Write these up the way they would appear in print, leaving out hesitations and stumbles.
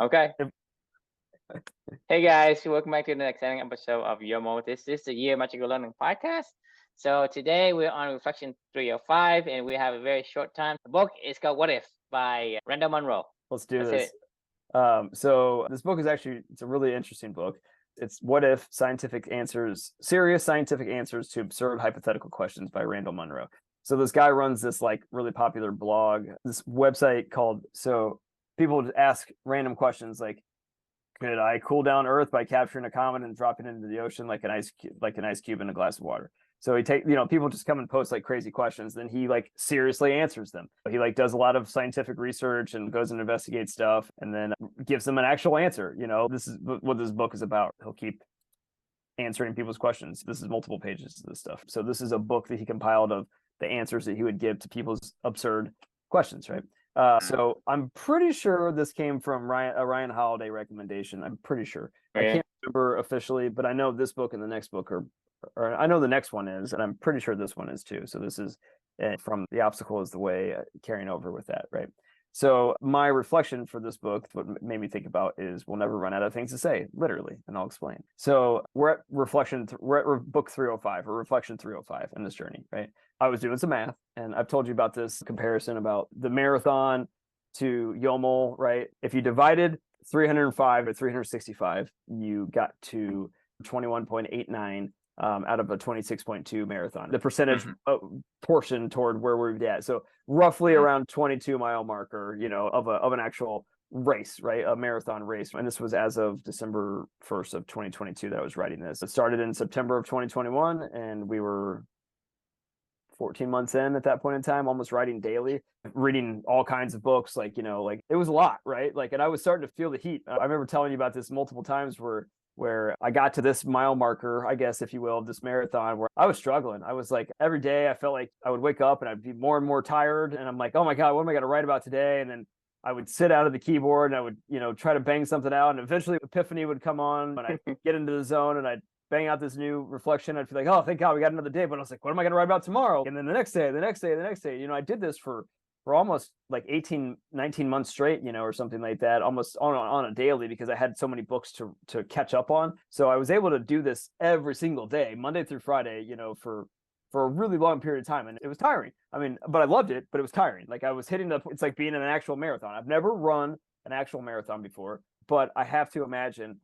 Okay. If- Hey guys, welcome back to the exciting episode of Yomo. This is the Year Magical Learning Podcast. So today we're on Reflection 305 and we have a very short time. The book is called What If by Randall Munroe. Let's do Let's hit this. it. So this book is it's a really interesting book. It's What If Serious Scientific Answers to Absurd Hypothetical Questions by Randall Munroe. So this guy runs this like really popular blog, this website so people just ask random questions like, could I cool down Earth by capturing a comet and dropping it into the ocean like an ice cube in a glass of water? So people just come and post like crazy questions. Then he like seriously answers them. He like does a lot of scientific research and goes and investigates stuff and then gives them an actual answer. This is what this book is about. He'll keep answering people's questions. This is multiple pages of this stuff. So this is a book that he compiled of the answers that he would give to people's absurd questions, right? So I'm pretty sure this came from a Ryan Holiday recommendation. I'm pretty sure. I can't remember officially, but I know this book and the next book or I know the next one is, and I'm pretty sure this one is too. So this is from The Obstacle is the Way, carrying over with that, right? So my reflection for this book, what made me think about is we'll never run out of things to say, literally, and I'll explain. So we're at book 305 or reflection 305 in this journey, right? I was doing some math, and I've told you about this comparison about the marathon to YOML, right? If you divided 305 by 365, you got to 21.89 out of a 26.2 marathon. The percentage portion toward where we're at. So roughly around 22 mile marker, of an actual race, right? A marathon race. And this was as of December 1st of 2022 that I was writing this. It started in September of 2021 and we were 14 months in at that point in time, almost writing daily, reading all kinds of books. Like it was a lot, right? And I was starting to feel the heat. I remember telling you about this multiple times where I got to this mile marker, I guess, if you will, of this marathon where I was struggling. I was like, every day I felt like I would wake up and I'd be more and more tired. And I'm like, oh my God, what am I going to write about today? And then I would sit out of the keyboard and I would, try to bang something out. And eventually epiphany would come on and I'd get into the zone and I'd bang out this new reflection. I'd feel like, oh, thank God we got another day. But I was like, what am I going to write about tomorrow? And then the next day. I did this for almost like 18, 19 months straight, or something like that, almost on a daily, because I had so many books to catch up on. So I was able to do this every single day, Monday through Friday, for a really long period of time. And it was tiring. I mean, but I loved it, but it was tiring. Like I was it's like being in an actual marathon. I've never run an actual marathon before, but I have to imagine,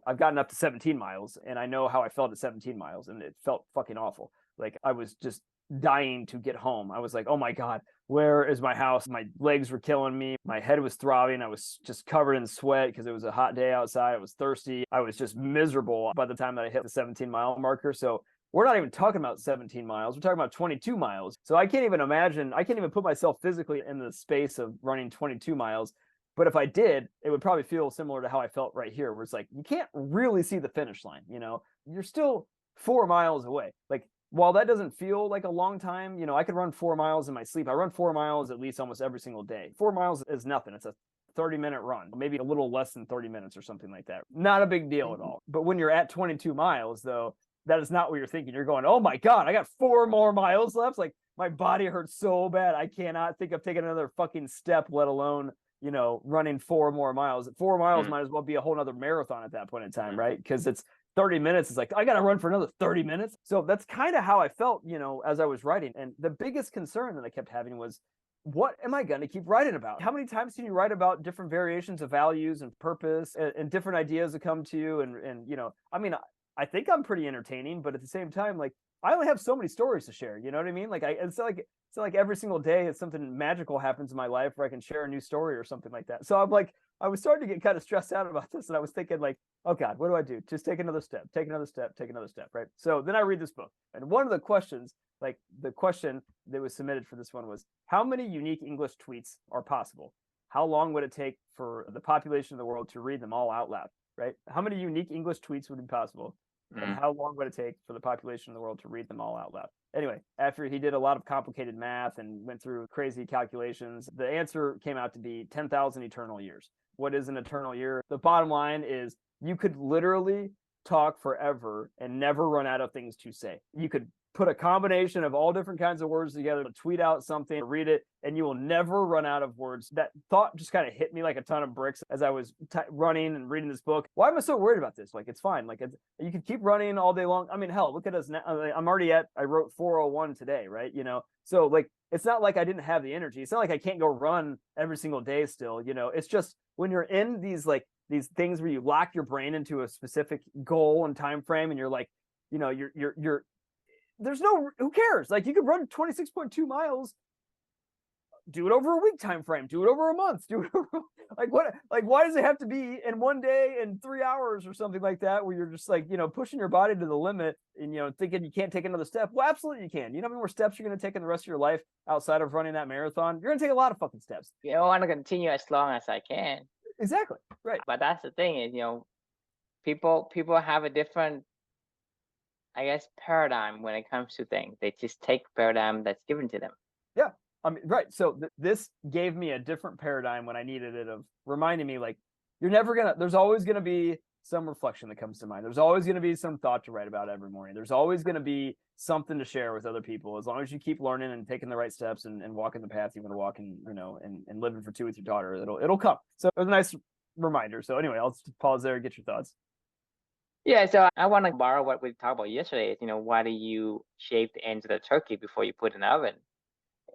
I've gotten up to 17 miles and I know how I felt at 17 miles and it felt fucking awful. Like I was just dying to get home. I was like, oh my God, where is my house? My legs were killing me. My head was throbbing. I was just covered in sweat because it was a hot day outside. I was thirsty. I was just miserable by the time that I hit the 17-mile marker. So we're not even talking about 17 miles. We're talking about 22 miles. So I can't even put myself physically in the space of running 22 miles. But if I did, it would probably feel similar to how I felt right here, where it's like, you can't really see the finish line, you're still 4 miles away. Like, while that doesn't feel like a long time, I could run 4 miles in my sleep. I run 4 miles at least almost every single day. 4 miles is nothing. It's a 30-minute run, maybe a little less than 30 minutes or something like that. Not a big deal at all. But when you're at 22 miles, though, that is not what you're thinking. You're going, oh my God, I got 4 more miles left. Like my body hurts so bad. I cannot think of taking another fucking step, let alone, running 4 more miles. 4 miles might as well be a whole nother marathon at that point in time, right? Because it's 30 minutes. It's like, I got to run for another 30 minutes. So that's kind of how I felt, as I was writing. And the biggest concern that I kept having was, what am I going to keep writing about? How many times can you write about different variations of values and purpose and different ideas that come to you? And I mean, I think I'm pretty entertaining, but at the same time, like, I only have so many stories to share. You know what I mean? Like, it's like every single day, it's something magical happens in my life where I can share a new story or something like that. So I'm like, I was starting to get kind of stressed out about this. And I was thinking like, oh God, what do I do? Just take another step, right? So then I read this book. And one of the questions, like the question that was submitted for this one was, how many unique English tweets are possible? How long would it take for the population of the world to read them all out loud, right? How many unique English tweets would be possible? And how long would it take for the population of the world to read them all out loud? Anyway, after he did a lot of complicated math and went through crazy calculations, the answer came out to be 10,000 eternal years. What is an eternal year? The bottom line is you could literally talk forever and never run out of things to say. You could put a combination of all different kinds of words together, tweet out something, read it, and you will never run out of words. That thought just kind of hit me like a ton of bricks as I was running and reading this book. Why am I so worried about this? Like, it's fine. Like, you can keep running all day long. I mean, hell, look at us now. I'm already I wrote 4:01 today, right? You know, so like, it's not like I didn't have the energy. It's not like I can't go run every single day still, you know. It's just when you're in these things where you lock your brain into a specific goal and time frame, and you're like, you know, you're there's no, who cares? Like, you could run 26.2 miles, do it over a week time frame, do it over a month, do it over, why does it have to be in one day and 3 hours or something like that, where you're just like, you know, pushing your body to the limit and, you know, thinking you can't take another step? Well, absolutely you can. You know how many more steps you're going to take in the rest of your life outside of running that marathon? You're going to take a lot of fucking steps. I want to continue as long as I can. Exactly. Right. But that's the thing is, you know, people have a different, I guess, paradigm when it comes to things. They just take paradigm that's given to them. Yeah. I mean, right. So this gave me a different paradigm when I needed it, of reminding me, like, there's always going to be some reflection that comes to mind. There's always going to be some thought to write about every morning. There's always going to be something to share with other people. As long as you keep learning and taking the right steps and walking the path you want to walk, and, you know, and living for two with your daughter, it'll come. So it was a nice reminder. So anyway, I'll just pause there and get your thoughts. Yeah, so I want to borrow what we talked about yesterday. Is, you know, why do you shave the ends of the turkey before you put it in the oven?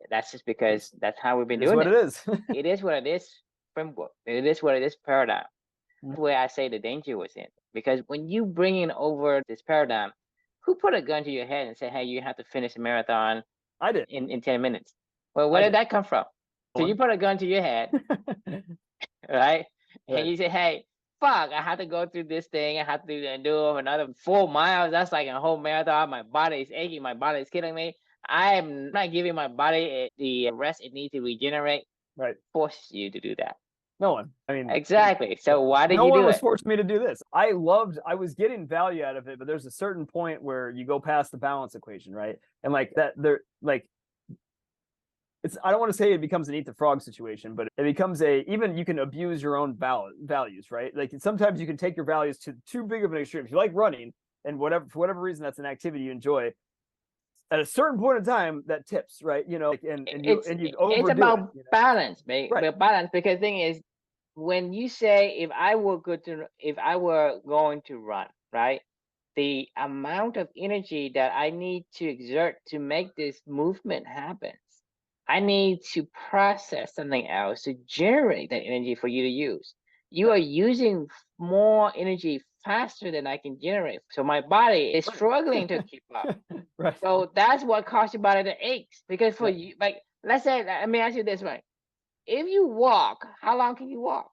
That's just because that's how we've been doing it. It is. It is what it is framework. It is what it is paradigm. That's where I say the danger was in. Because when you bring in over this paradigm, who put a gun to your head and say, hey, you have to finish a marathon I did. in 10 minutes? Well, where did that come from? So you put a gun to your head, right? And you say, hey, fuck, I have to go through this thing. I have to do another 4 miles. That's like a whole marathon. My body is aching. My body is killing me. I am not giving my body the rest it needs to regenerate. Right. Force you to do that. No one. I mean, exactly. So why did you do it? No one was forcing me to do this. I was getting value out of it, but there's a certain point where you go past the balance equation, right? And like that, I don't want to say it becomes an eat the frog situation, but it becomes even you can abuse your own values, right? Like, sometimes you can take your values to too big of an extreme. If you like running and for whatever reason that's an activity you enjoy, at a certain point in time that tips, right? You know, and you overdo it's about it, you know? balance, mate. Right. Balance, because the thing is, when you say if I were going to run, right? The amount of energy that I need to exert to make this movement happen, I need to process something else to generate that energy for you to use. You are using more energy faster than I can generate. So my body is struggling to keep up. Right. So that's what causes your body to ache. Because for you, like, let's say, let me ask you this way. If you walk, how long can you walk?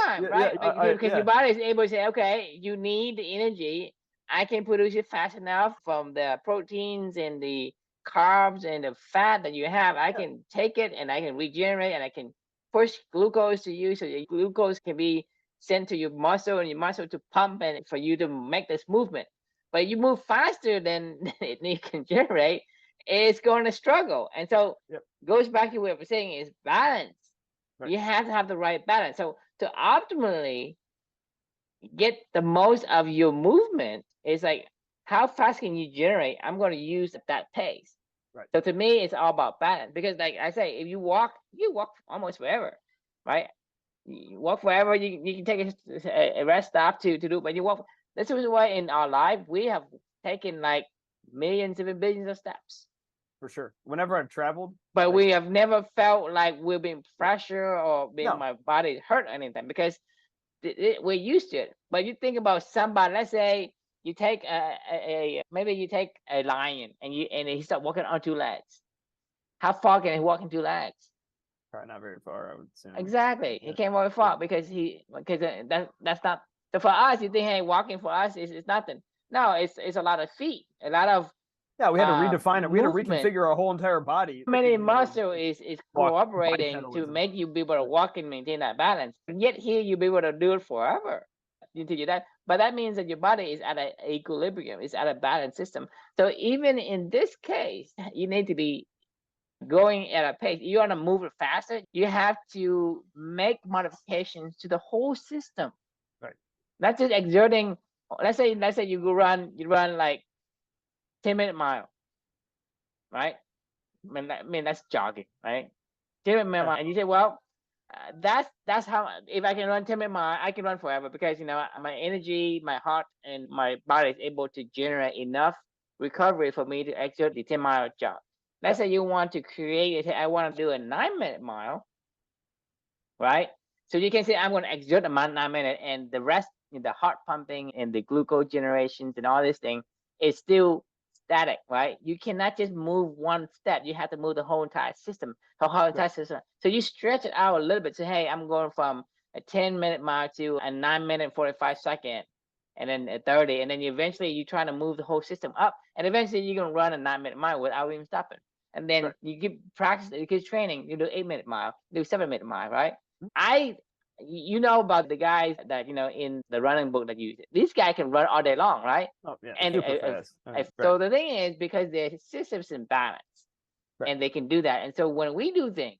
Time, right? Because your body is able to say, okay, you need the energy. I can produce it fast enough from the proteins and the carbs and the fat that you have. I can take it and I can regenerate, and I can push glucose to you, so your glucose can be sent to your muscle, and your muscle to pump and for you to make this movement. But you move faster than it can generate, it's going to struggle. And so goes back to what we're saying is balance. Right. You have to have the right balance. So to optimally get the most of your movement, is like, how fast can you generate? I'm going to use that pace. Right. So to me, it's all about balance. Because like I say, if you walk almost forever, right? You walk forever. You can take a rest stop to do, but you walk. That's the reason why in our life we have taken like millions, even billions of steps. For sure. Whenever I've traveled, but we have never felt like we're being pressured or my body hurt or anything, because we're used to it. But you think about somebody. Let's say you take maybe you take a lion and he start walking on two legs. How far can he walk on two legs? Probably not very far, I would assume. Exactly. He can't walk far because that's not. So for us, you think, hey, walking for us is nothing. No, it's a lot of feet, a lot of. Yeah, we had to redefine it. We had to reconfigure our whole entire body. Many muscle is cooperating to make you be able to walk and maintain that balance. And yet here you'll be able to do it forever. You do that. But that means that your body is at an equilibrium, it's at a balance system. So even in this case, you need to be going at a pace. You want to move it faster, you have to make modifications to the whole system. Right. Not just exerting. Let's say you run like 10-minute mile, right? I mean that's jogging, right? 10-minute mile, and you say, well, that's how. If I can run 10-minute mile, I can run forever because my energy, my heart, and my body is able to generate enough recovery for me to exert the 10-mile jog. Let's say you want to create. I want to do a 9-minute mile, right? So you can say I'm going to exert a 9 minute, and the rest, the heart pumping and the glucose generations and all this thing is still static, right? You cannot just move one step. You have to move the whole entire system, the whole entire system. So you stretch it out a little bit. Say, hey, I'm going from a 10-minute mile to a 9-minute 45-second, and then a 30, and then eventually you're trying to move the whole system up, and eventually you're going to run a 9-minute mile without even stopping. And then you keep practice, you keep training. You do 8-minute mile, do 7-minute mile, right? You know about the guys that in the running book that these guys can run all day long, right? Oh yeah, And super fast. so the thing is, because their system's in balance, and they can do that. And so when we do things,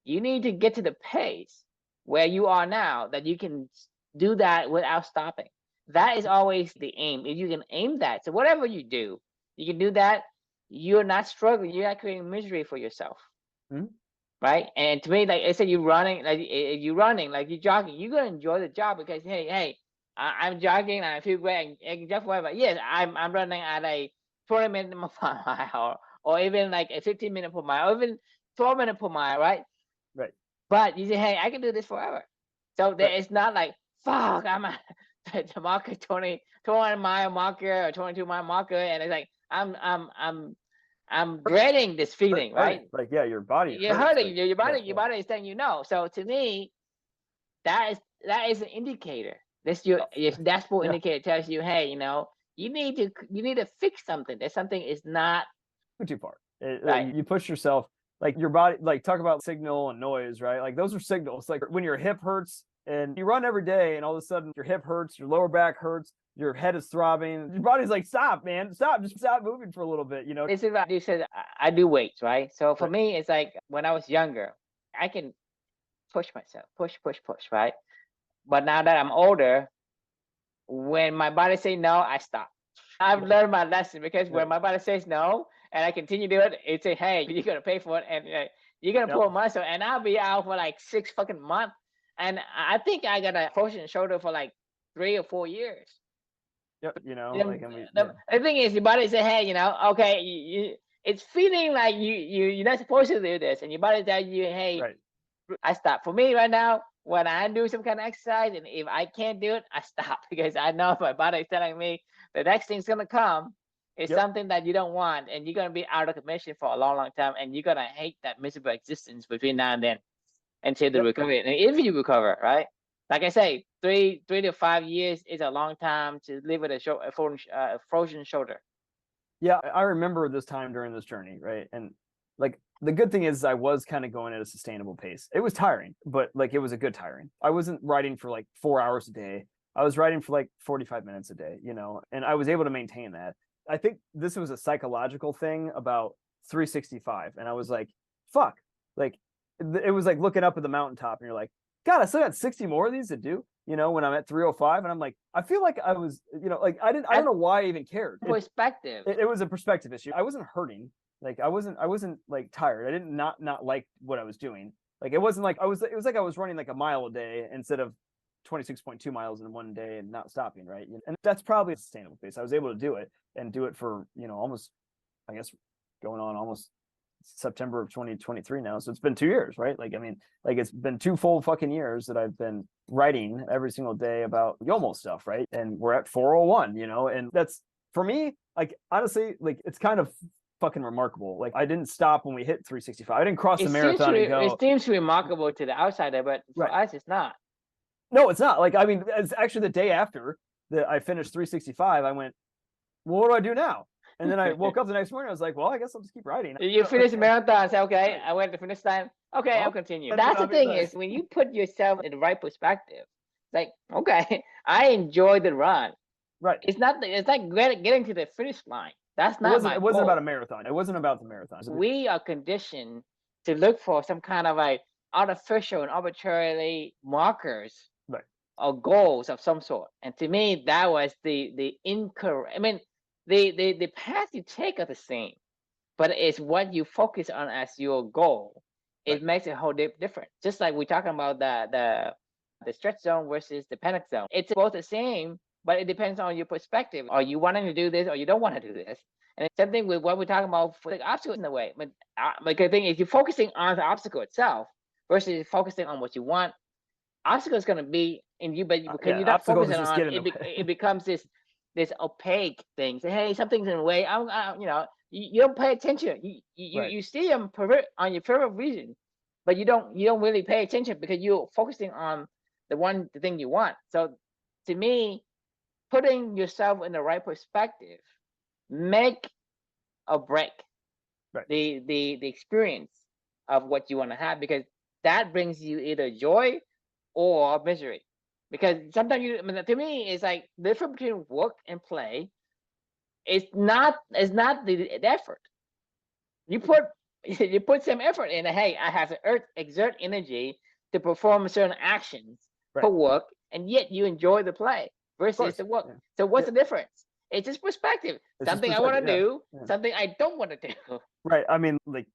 you need to get to the pace where you are now that you can do that without stopping. That is always the aim. If you can aim that, so whatever you do, you can do that. You're not struggling. You're not creating misery for yourself. Right? And to me, like I said, you're running, like you're jogging, you're gonna enjoy the jog because hey, I'm jogging and I feel great. I can jog forever. Yes, I'm running at a 20-minute per mile, or even like a 15-minute per mile, or even 12-minute per mile, right? Right. But you say, hey, I can do this forever. So there it's not like fuck, I'm at the marker 20 mile marker or 22-mile marker, and it's like I'm dreading this feeling, right? Like your body. You're hurting. Like, your body is telling So to me, that is an indicator. That's your dashboard indicator tells you, hey, you need to fix something. That something is not too far. Right. You push yourself, like your body, like talk about signal and noise, right? Like those are signals. Like when your hip hurts and you run every day and all of a sudden your hip hurts, your lower back hurts, your head is throbbing, your body's like, stop, man, stop, just stop moving for a little bit, This is what you said. I do weights, right? So for me, it's like when I was younger, I can push myself, push, right? But now that I'm older, when my body says no, I stop. I've learned my lesson because when my body says no and I continue to do it, it say, hey, you're gonna pay for it, and you're gonna pull a muscle, and I'll be out for like 6 fucking months. And I think I got a frozen shoulder for like 3 or 4 years. Yep, the thing is, your body say, hey, okay, it's feeling like you're not supposed to do this, and your body tells you, hey, I stop. For me right now, when I do some kind of exercise, and if I can't do it, I stop because I know my body is telling me the next thing's gonna come. It's something that you don't want, and you're gonna be out of commission for a long, long time, and you're gonna hate that miserable existence between now and then until the recovery. And if you recover, right? Like I say, 3 to 5 years is a long time to live with a frozen shoulder. Yeah, I remember this time during this journey, right? And like the good thing is I was kind of going at a sustainable pace. It was tiring, but like it was a good tiring. I wasn't riding for like 4 hours a day. I was riding for like 45 minutes a day, and I was able to maintain that. I think this was a psychological thing about 365. And I was like, fuck, like it was like looking up at the mountaintop and you're like, God, I still got 60 more of these to do, when I'm at 305. And I'm like, I feel like I was, like I don't know why I even cared. Perspective. It was a perspective issue. I wasn't hurting. Like I wasn't like tired. I didn't not like what I was doing. Like it wasn't like it was like I was running like a mile a day instead of 26.2 miles in one day and not stopping, right? And that's probably a sustainable pace. I was able to do it and do it for, almost, I guess, going on almost September of 2023 now. So it's been 2 years, right? Like, I mean, like it's been 2 full fucking years that I've been writing every single day about Yomo stuff, right? And we're at 401, and that's, for me, like, honestly, like, it's kind of fucking remarkable. Like, I didn't stop when we hit 365. I didn't cross the marathon and go. It seems remarkable to the outsider, but for us, it's not. No, it's not. Like, I mean, it's actually the day after that I finished 365, I went, well, what do I do now? And then I woke up the next morning. I was like, well, I guess I'll just keep riding. You finish the marathon. Say, okay, I went to finish time. Okay, I'll continue. That's the thing is when you put yourself in the right perspective, like, okay, I enjoyed the run. Right. It's like getting to the finish line. That's not it wasn't about a marathon. It wasn't about the marathon. We are conditioned to look for some kind of like artificial and arbitrarily markers or goals of some sort. And to me, that was the incorrect. I mean, the path you take are the same, but it's what you focus on as your goal. It Right. makes a whole difference. Just like we're talking about the stretch zone versus the panic zone. It's both the same, but it depends on your perspective. Are you wanting to do this or you don't want to do this? And it's something with what we're talking about for the obstacle in the way. But the thing is, you're focusing on the obstacle itself versus focusing on what you want. Obstacle is going to be in you, but because you're not Obstacles focusing is just on getting it, in the way. it becomes this opaque thing. Say, hey, something's in the way. You don't pay attention. Right. You see them on your peripheral vision, but you don't really pay attention because you're focusing on the thing you want. So to me, putting yourself in the right perspective make or break Right. the experience of what you want to have, because that brings you either joy or misery. Because sometimes to me, it's like the difference between work and play. It's not the effort. You put you put some effort in. Hey, I have to exert energy to perform certain actions Right. for work, and yet you enjoy the play versus the work. Yeah. So what's Yeah. the difference? It's just perspective. It's just Something I want to perspective. do, Yeah. something I don't want to do. Right. I mean, like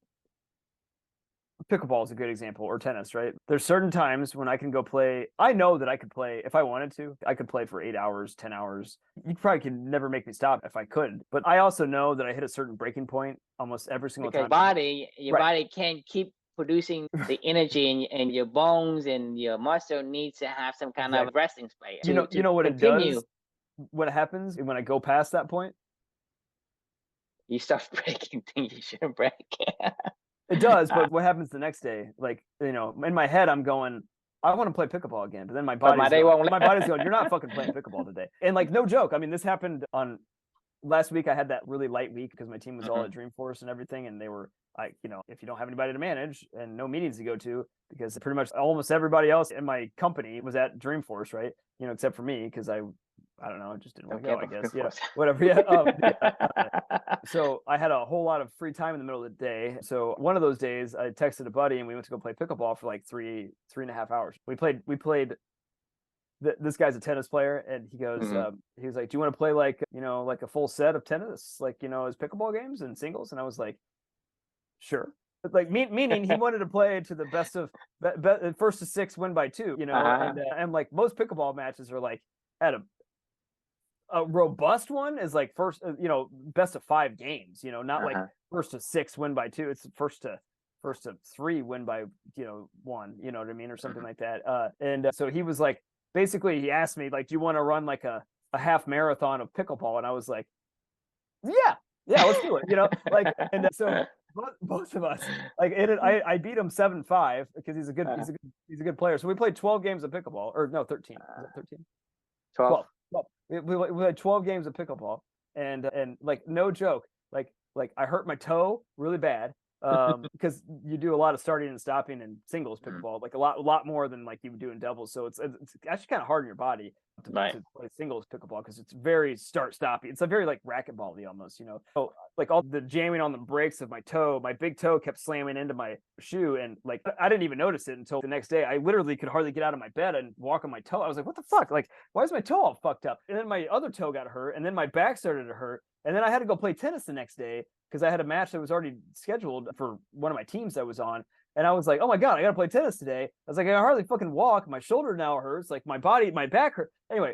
pickleball is a good example, or tennis, right? There's certain times when I can go play. I know that I could play if I wanted to. I could play for 8 hours, 10 hours. You probably could never make me stop if I could. But I also know that I hit a certain breaking point almost every single Because time. your Right. body can't keep producing the energy, and your bones and your muscle needs to have some kind of Exactly. resting space You know what it continue. does when it happens when I go past that point? You start breaking things you shouldn't break. It does, but what happens the next day? Like, in my head, I'm going, I want to play pickleball again. But then my But body's day going, won't. my body's going, you're not fucking playing pickleball today. And like, no joke. I mean, this happened on last week. I had that really light week because my team was all at Dreamforce and everything. And they were like, if you don't have anybody to manage and no meetings to go to, because pretty much almost everybody else in my company was at Dreamforce, right? Except for me, because I don't know, I just didn't want to go, I guess. Yeah, whatever. Yeah. So I had a whole lot of free time in the middle of the day. So one of those days I texted a buddy and we went to go play pickleball for like 3.5 hours. We played this guy's a tennis player, and he goes, he was like, do you want to play like, like a full set of tennis, like, as pickleball games and singles? And I was like, sure. But like meaning he wanted to play to the best of first to six, win by two, and like most pickleball matches are like at a robust one is like first, best of 5 games, not like first to 6, win by 2. It's first to 3, win by, 1, you know what I mean? Or something like that. And so he was like, basically he asked me like, do you want to run like a half marathon of pickleball? And I was like, yeah, let's do it, like, and so both of us, like, I beat him 7-5 because he's a good player. So we played 12 games of pickleball, or no, 13. Was it 13? 12. We had 12 games of pickleball, and like, no joke, like I hurt my toe really bad, because you do a lot of starting and stopping in singles pickleball, like a lot more than like you would do in doubles. So it's actually kind of hard on your body to play singles pickleball because it's very start stoppy. It's a very like racquetball-y almost, So like all the jamming on the brakes of my toe, my big toe kept slamming into my shoe, and like I didn't even notice it until the next day. I literally could hardly get out of my bed and walk on my toe. I was like, what the fuck? Like, why is my toe all fucked up? And then my other toe got hurt, and then my back started to hurt, and then I had to go play tennis the next day because I had a match that was already scheduled for one of my teams I was on. And I was like, oh my God, I got to play tennis today. I was like, I can hardly fucking walk. My shoulder now hurts. Like my back hurt. Anyway,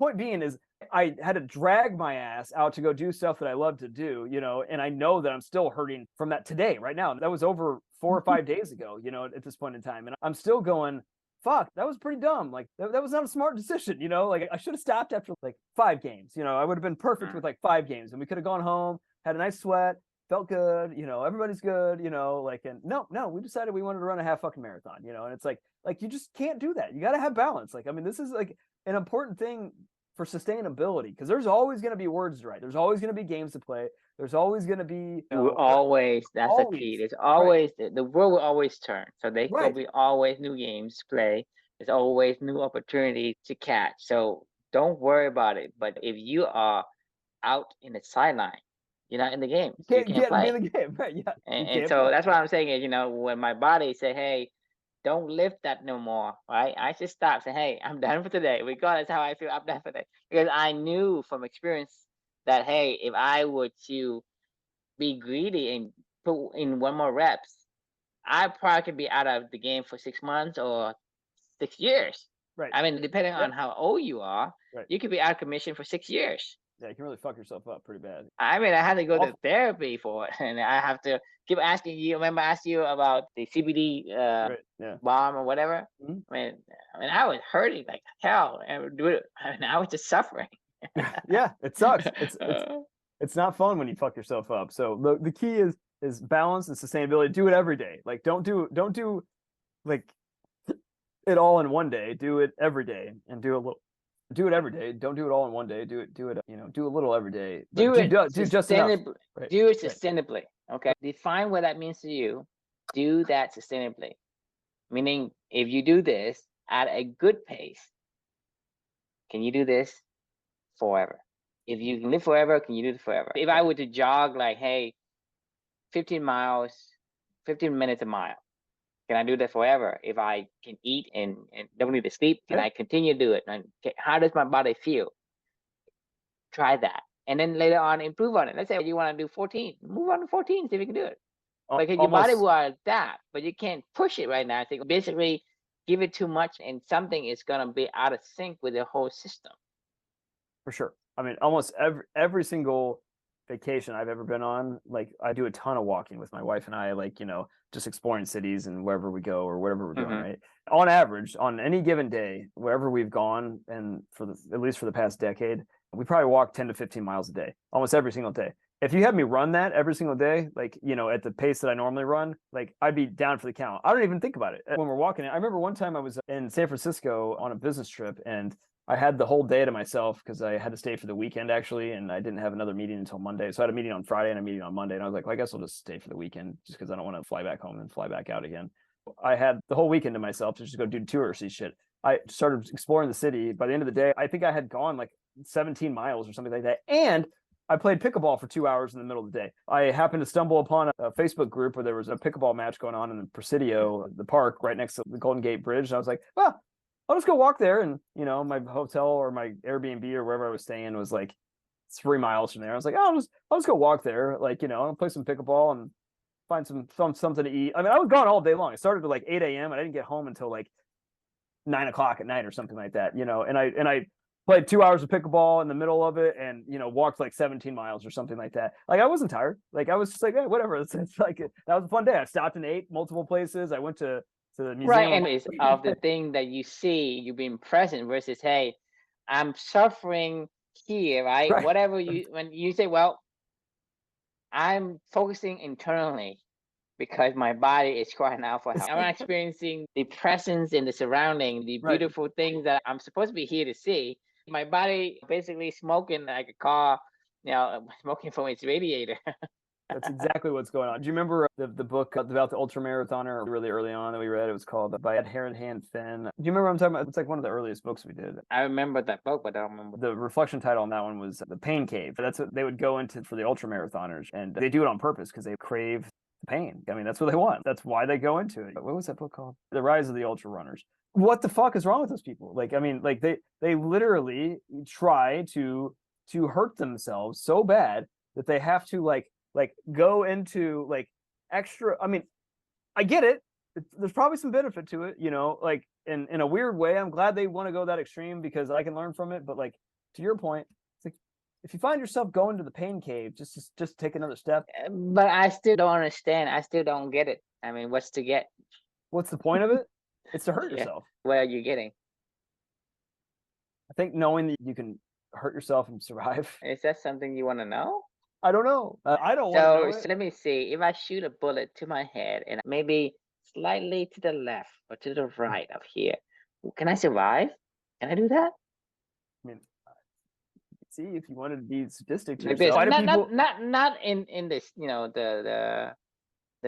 point being is I had to drag my ass out to go do stuff that I love to do, and I know that I'm still hurting from that today, right now. That was over 4 or 5 days ago, at this point in time. And I'm still going, fuck, that was pretty dumb. Like that was not a smart decision, like I should have stopped after like 5 games. I would have been perfect with like 5 games, and we could have gone home, had a nice sweat, felt good, everybody's good, like, and no, we decided we wanted to run a half fucking marathon, and it's like you just can't do that. You got to have balance. Like, I mean, this is like an important thing for sustainability, because there's always going to be words to write. There's always going to be games to play. There's always going to be that's the key. There's always the world will always turn. So there will be always new games to play. There's always new opportunities to catch. So don't worry about it. But if you are out in the sideline, you're not in the game. So you can't play. Be in the game, right? Yeah. And so that's what I'm saying is, when my body say, hey, don't lift that no more, right? I just stop, say, hey, I'm done for today. Regardless how I feel, I'm done for today. Because I knew from experience that, hey, if I were to be greedy and put in one more reps, I probably could be out of the game for 6 months or 6 years. Right. I mean, depending on how old you are, Right. you could be out of commission for 6 years. Yeah, you can really fuck yourself up pretty bad. I mean, I had to go to Awful. therapy for it, and I have to keep asking you. Remember, I asked you about the CBD Right. Yeah. bomb or whatever. Mhm. I mean, I was hurting like hell, and I was just suffering. Yeah, it sucks. Uh, It's not fun when you fuck yourself up. So the key is balance and sustainability. Do it every day. Like don't do like it all in one day. Do it every day and do a little. Do it every day. Don't do it all in one day. Do it. Do a little every day. But do just enough. sustainably. Right. Do it sustainably. Okay. Define what that means to you. Do that sustainably. Meaning, if you do this at a good pace, can you do this forever? If you can live forever, can you do it forever? If I were to jog like, hey, 15 miles, 15 minutes a mile, can I do that forever? If I can eat and don't need to sleep, can I continue to do it? And how does my body feel? Try that. And then later on, improve on it. Let's say you want to do 14, move on to 14, see if you can do it. Because your body will adapt, but you can't push it right now. So basically, give it too much, and something is going to be out of sync with the whole system. For sure. I mean, almost every single vacation I've ever been on, like I do a ton of walking with my wife and I, like, just exploring cities and wherever we go or whatever we're doing, right? On average, on any given day, wherever we've gone, and at least for the past decade, we probably walk 10 to 15 miles a day, almost every single day. If you had me run that every single day, like, at the pace that I normally run, like I'd be down for the count. I don't even think about it when we're walking. I remember one time I was in San Francisco on a business trip, and I had the whole day to myself because I had to stay for the weekend actually, and I didn't have another meeting until Monday. So I had a meeting on Friday and a meeting on Monday, and I was like, well, I guess I'll just stay for the weekend just because I don't want to fly back home and fly back out again. I had the whole weekend to myself to just go do touristy shit. I started exploring the city. By the end of the day, I think I had gone like 17 miles or something like that. And I played pickleball for 2 hours in the middle of the day. I happened to stumble upon a Facebook group where there was a pickleball match going on in the Presidio, the park right next to the Golden Gate Bridge. And I was like, well, I'll just go walk there. And, my hotel or my Airbnb or wherever I was staying was like 3 miles from there. I was like, oh, I'll just go walk there. Like, I'll play some pickleball and find something to eat. I mean, I was gone all day long. I started at like 8 a.m. and I didn't get home until like 9 o'clock at night or something like that, and I played 2 hours of pickleball in the middle of it and, walked like 17 miles or something like that. Like I wasn't tired. Like I was just like, hey, whatever. It's like, that was a fun day. I stopped and ate multiple places. I went to the museum. Right. And it's of the thing that you see, you being present versus, hey, I'm suffering here, right? Whatever when you say, well, I'm focusing internally because my body is crying out for help. I'm not experiencing the presence in the surrounding, the beautiful things that I'm supposed to be here to see. My body basically smoking like a car, smoking from its radiator. That's exactly what's going on. Do you remember the book about the ultramarathoner really early on that we read? It was called by Hand Finn. Do you remember what I'm talking about? It's like one of the earliest books we did. I remember that book, but I don't remember. The reflection title on that one was The Pain Cave. That's what they would go into for the ultramarathoners. And they do it on purpose because they crave the pain. I mean, that's what they want. That's why they go into it. What was that book called? The Rise of the Ultra Runners. What the fuck is wrong with those people? Like, I mean, like they literally try to hurt themselves so bad that they have to like go into like extra. I mean, I get it. There's probably some benefit to it, like in a weird way. I'm glad they want to go that extreme because I can learn from it. But like, to your point, it's like, if you find yourself going to the pain cave, just take another step. But I still don't understand. I still don't get it. I mean, what's to get? What's the point of it? It's to hurt yourself. What are you getting? I think knowing that you can hurt yourself and survive. Is that something you want to know? I don't know. I don't want to know it. So let me see. If I shoot a bullet to my head and maybe slightly to the left or to the right of here, can I survive? Can I do that? I mean, see, if you wanted to be sadistic to Like yourself, this. Not in this, the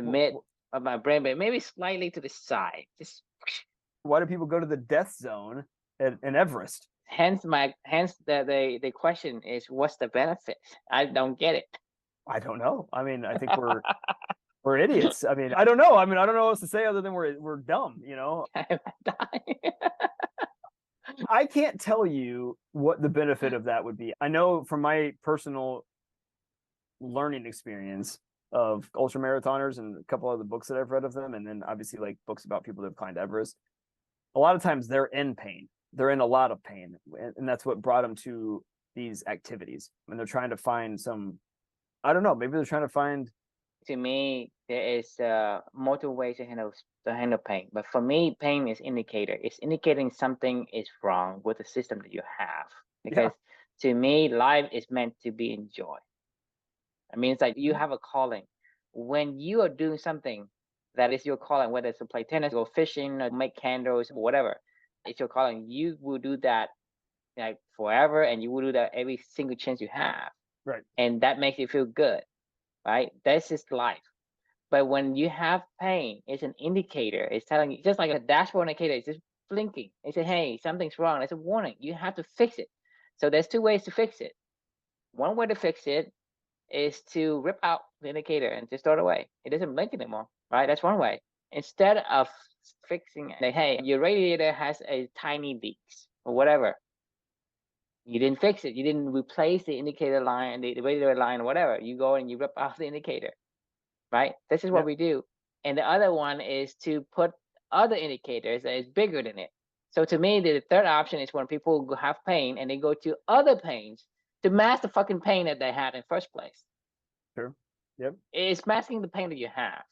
mid of my brain, but maybe slightly to the side. Just why do people go to the death zone in Everest? Hence the question is, what's the benefit? I don't get it. I don't know. I mean, I think we're idiots. I mean, I don't know. I mean, I don't know what else to say other than we're dumb, I'm dying. I can't tell you what the benefit of that would be. I know from my personal learning experience of ultra marathoners and a couple of the books that I've read of them, and then obviously like books about people that have climbed Everest, a lot of times they're in pain. They're in a lot of pain. And that's what brought them to these activities. And they're trying to find some, I don't know, maybe they're trying to find. To me, there is multiple ways to handle pain. But for me, pain is indicator. It's indicating something is wrong with the system that you have. Because to me, life is meant to be enjoyed. I mean, it's like you have a calling. When you are doing something that is your calling, whether it's to play tennis, go fishing, or make candles, or whatever, it's your calling. You will do that like forever, and you will do that every single chance you have. Right. And that makes you feel good, right? That's just life. But when you have pain, it's an indicator. It's telling you, just like a dashboard indicator, it's just blinking. It says, hey, something's wrong. It's a warning. You have to fix it. So there's two ways to fix it. One way to fix it is to rip out the indicator and just throw it away. It doesn't blink anymore, right? That's one way. Instead of fixing it, like, hey, your radiator has a tiny leaks or whatever. You didn't fix it. You didn't replace the indicator line, the radiator line, or whatever. You go and you rip out the indicator, right? This is what we do. And the other one is to put other indicators that is bigger than it. So to me, the third option is when people have pain and they go to other pains to mask the fucking pain that they had in the first place. Sure. Yep. It's masking the pain that you have.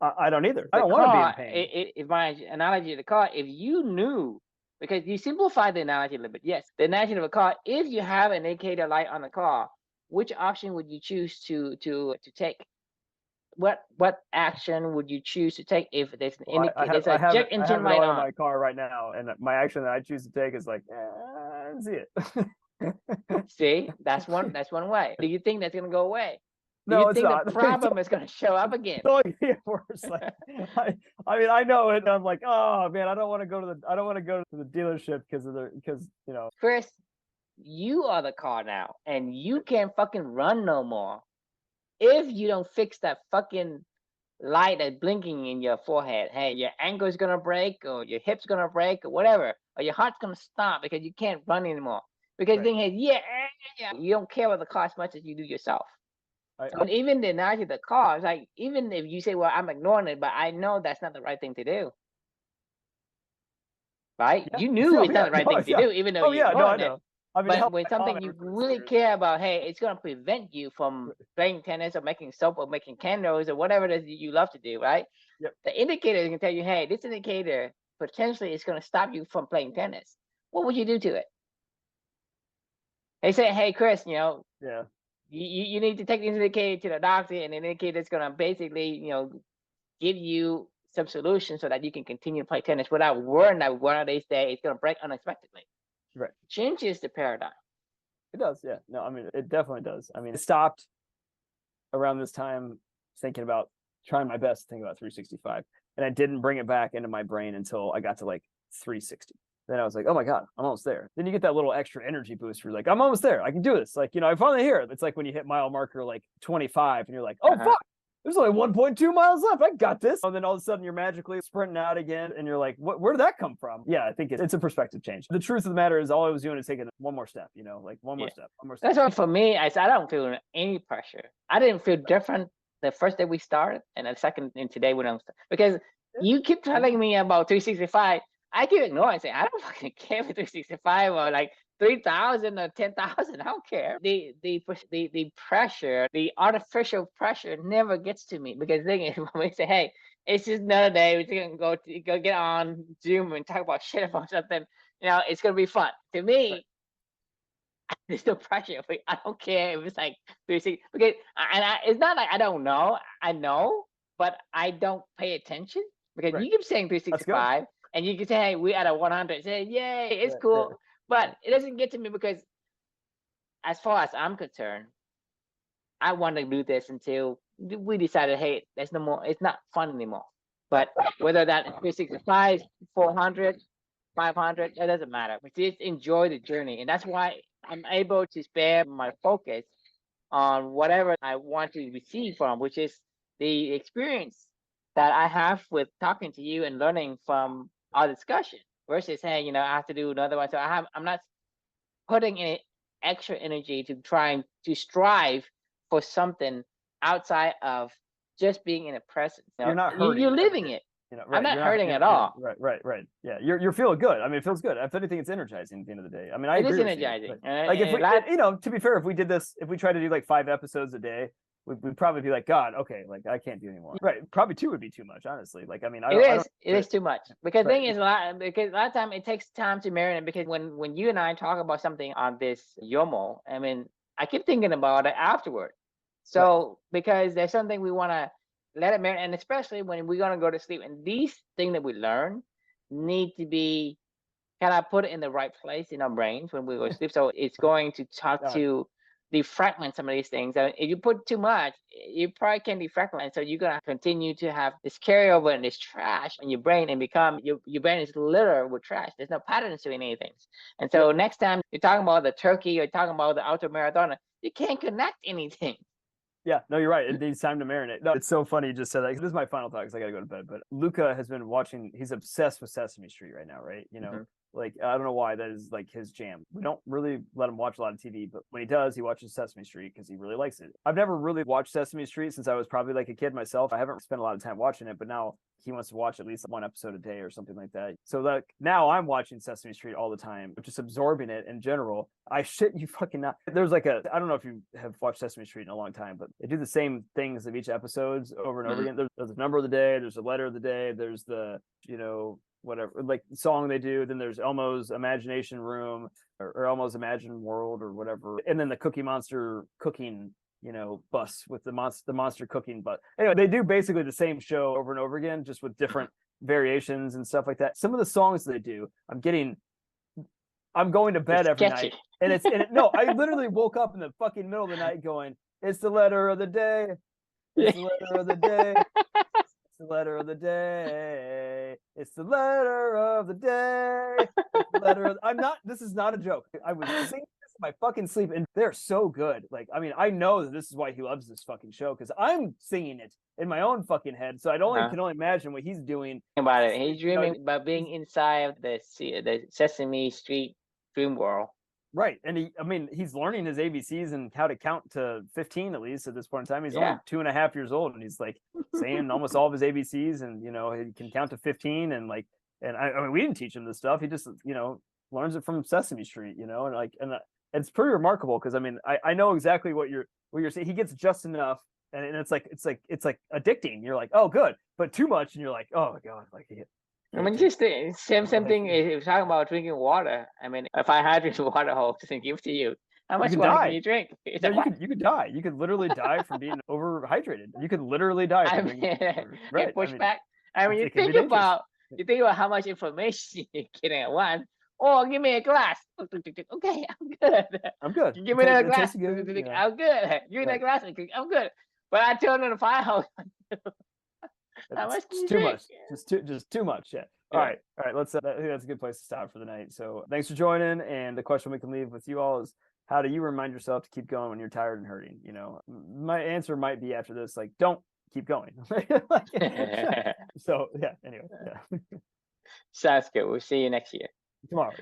I don't either. I don't want to be in pain. If my analogy of the car, if you knew, because you simplify the analogy a little bit. Yes, the analogy of a car, if you have an indicator light on the car, which option would you choose to take? What action would you choose to take if there's an indicator? There's a jet engine light on my car right now, and my action that I choose to take is like, I don't see it. See, that's one way. Do you think that's gonna go away? Do No, you it's think not. the problem is gonna show up again? It's only gonna get worse. Like, I mean, I know it. And I'm like, oh man, I don't want to go to the dealership because you know. Chris, you are the car now, and you can't fucking run no more if you don't fix that fucking light that's blinking in your forehead. Hey, your ankle's gonna break, or your hip's gonna break, or whatever, or your heart's gonna stop because you can't run anymore. Because the thing is, you don't care about the car as much as you do yourself. And even the analogy of the car, it's like, even if you say, well, I'm ignoring it, but I know that's not the right thing to do. Right? You knew it's not the right thing to do, even though you're ignoring it. I mean, but when something you really care about, hey, it's going to prevent you from playing tennis or making soap or making candles or whatever it is you love to do, right? Yep. The indicator can tell you, hey, this indicator potentially is going to stop you from playing tennis. What would you do to it? They say, hey, Chris, you need to take this indicator to the doctor, and the indicator is going to basically, give you some solutions so that you can continue to play tennis without worrying that one of these days it's going to break unexpectedly. Right. Changes the paradigm. It does, yeah. No, I mean, it definitely does. I mean, it stopped around this time trying my best to think about 365. And I didn't bring it back into my brain until I got to like 360. Then I was like, oh my God, I'm almost there. Then you get that little extra energy boost where you're like, I'm almost there. I can do this. Like, I finally hear it. It's like when you hit mile marker like 25 and you're like, oh, fuck. There's only 1.2 miles left. I got this. And then all of a sudden you're magically sprinting out again. And you're like, where did that come from? Yeah, I think it's a perspective change. The truth of the matter is all I was doing is taking one more step, like one more step. That's why for me, I don't feel any pressure. I didn't feel different the first day we started and the second and today we don't start. Because you keep telling me about 365. I keep ignoring and saying, I don't fucking care for 365 or like 3,000 or 10,000. I don't care. The pressure, the artificial pressure never gets to me, because the thing is, when we say, hey, it's just another day, we're just gonna go get on Zoom and talk about shit about something, it's gonna be fun. To me, there's no pressure. I don't care if it's like 360, because it's not like I don't know. I know, but I don't pay attention, because you keep saying 365. And you can say, hey, we're at a 100. Say, yay, it's cool. Yeah. But it doesn't get to me, because as far as I'm concerned, I want to do this until we decided, hey, there's no more. It's not fun anymore. But whether that is 365, 400, 500, it doesn't matter. We just enjoy the journey. And that's why I'm able to spare my focus on whatever I want to receive from, which is the experience that I have with talking to you and learning from our discussion. versus, hey, I have to do another one. So I'm not putting in extra energy to trying to strive for something outside of just being in the present. You're not hurting. You're living it. Right. I'm not you're hurting you're, at all. Right. Yeah, you're feeling good. I mean, it feels good. If anything, it's energizing at the end of the day. I mean, I It is agree with energizing. you. Like if we, to be fair, if we did this, if we tried to do like 5 episodes a day, we'd probably be like, God, okay, like I can't do anymore. Right. Probably 2 would be too much, honestly. Like, I mean, it is too much because Right. thing is because a lot of time it takes time to marinate. Because when you and I talk about something on this Yomo, I mean, I keep thinking about it afterward. So because there's something we want to let it marinate, and especially when we're gonna go to sleep, and these things that we learn need to be kind of put in the right place in our brains when we go to sleep. So it's going to talk to defragment some of these things. And if you put too much, you probably can defragment. So you're gonna continue to have this carryover and this trash in your brain, and become your brain is littered with trash. There's no patterns to anything. And so next time you're talking about the turkey or talking about the ultra marathoner, you can't connect anything. Yeah, no, you're right. It needs time to marinate. No, it's so funny you just said that. This is my final thought because I got to go to bed. But Luca has been watching, he's obsessed with Sesame Street right now, right? Like, I don't know why that is like his jam. We don't really let him watch a lot of TV, but when he does, he watches Sesame Street because he really likes it. I've never really watched Sesame Street since I was probably like a kid myself. I haven't spent a lot of time watching it, but now he wants to watch at least 1 episode a day or something like that. So like now I'm watching Sesame Street all the time, just absorbing it in general. I shit you fucking not. There's like I don't know if you have watched Sesame Street in a long time, but they do the same things of each episodes over and over again. There's a number of the day, there's a letter of the day, there's the, whatever, like song they do. Then there's Elmo's Imagination Room or Elmo's Imagine World or whatever. And then the Cookie Monster cooking, bus with the monster cooking. But anyway, they do basically the same show over and over again, just with different variations and stuff like that. Some of the songs they do, I'm going to bed every night. And no, I literally woke up in the fucking middle of the night going, it's the letter of the day. It's the letter of the day. It's the letter of the day. It's the letter of the day. This is not a joke. I was singing this in my fucking sleep, and they're so good. Like, I mean, I know that this is why he loves this fucking show, because I'm singing it in my own fucking head. So can only imagine what he's doing. About it. He's dreaming about being inside the Sesame Street dream world. Right. And he's learning his ABCs and how to count to 15, at least at this point in time. He's only 2.5 years old, and he's like saying almost all of his ABCs, and he can count to 15, and I mean, we didn't teach him this stuff. He just, learns it from Sesame Street, and it's pretty remarkable because I mean, I know exactly what you're saying. He gets just enough, and it's like addicting. You're like, oh, good, but too much, and you're like, oh my God, like. I mean, just the same thing. If you're talking about drinking water, I mean, if I had a water hose and give to you, how much water can you drink? You could die. You could literally die from being overhydrated. You could literally die from being right. Push back. I mean, you think about how much information you're getting at once. Oh, give me a glass. Okay, I'm good. Give me another glass. I'm good. Give me that glass. I'm good. But I turned on the fire hose. How much can you drink? Just too much. Yeah. All right. Let's. I think that's a good place to stop for the night. So thanks for joining. And the question we can leave with you all is, how do you remind yourself to keep going when you're tired and hurting? My answer might be after this, like, don't keep going. So yeah. Anyway. Yeah. Sounds good. We'll see you next year. Tomorrow. Yeah.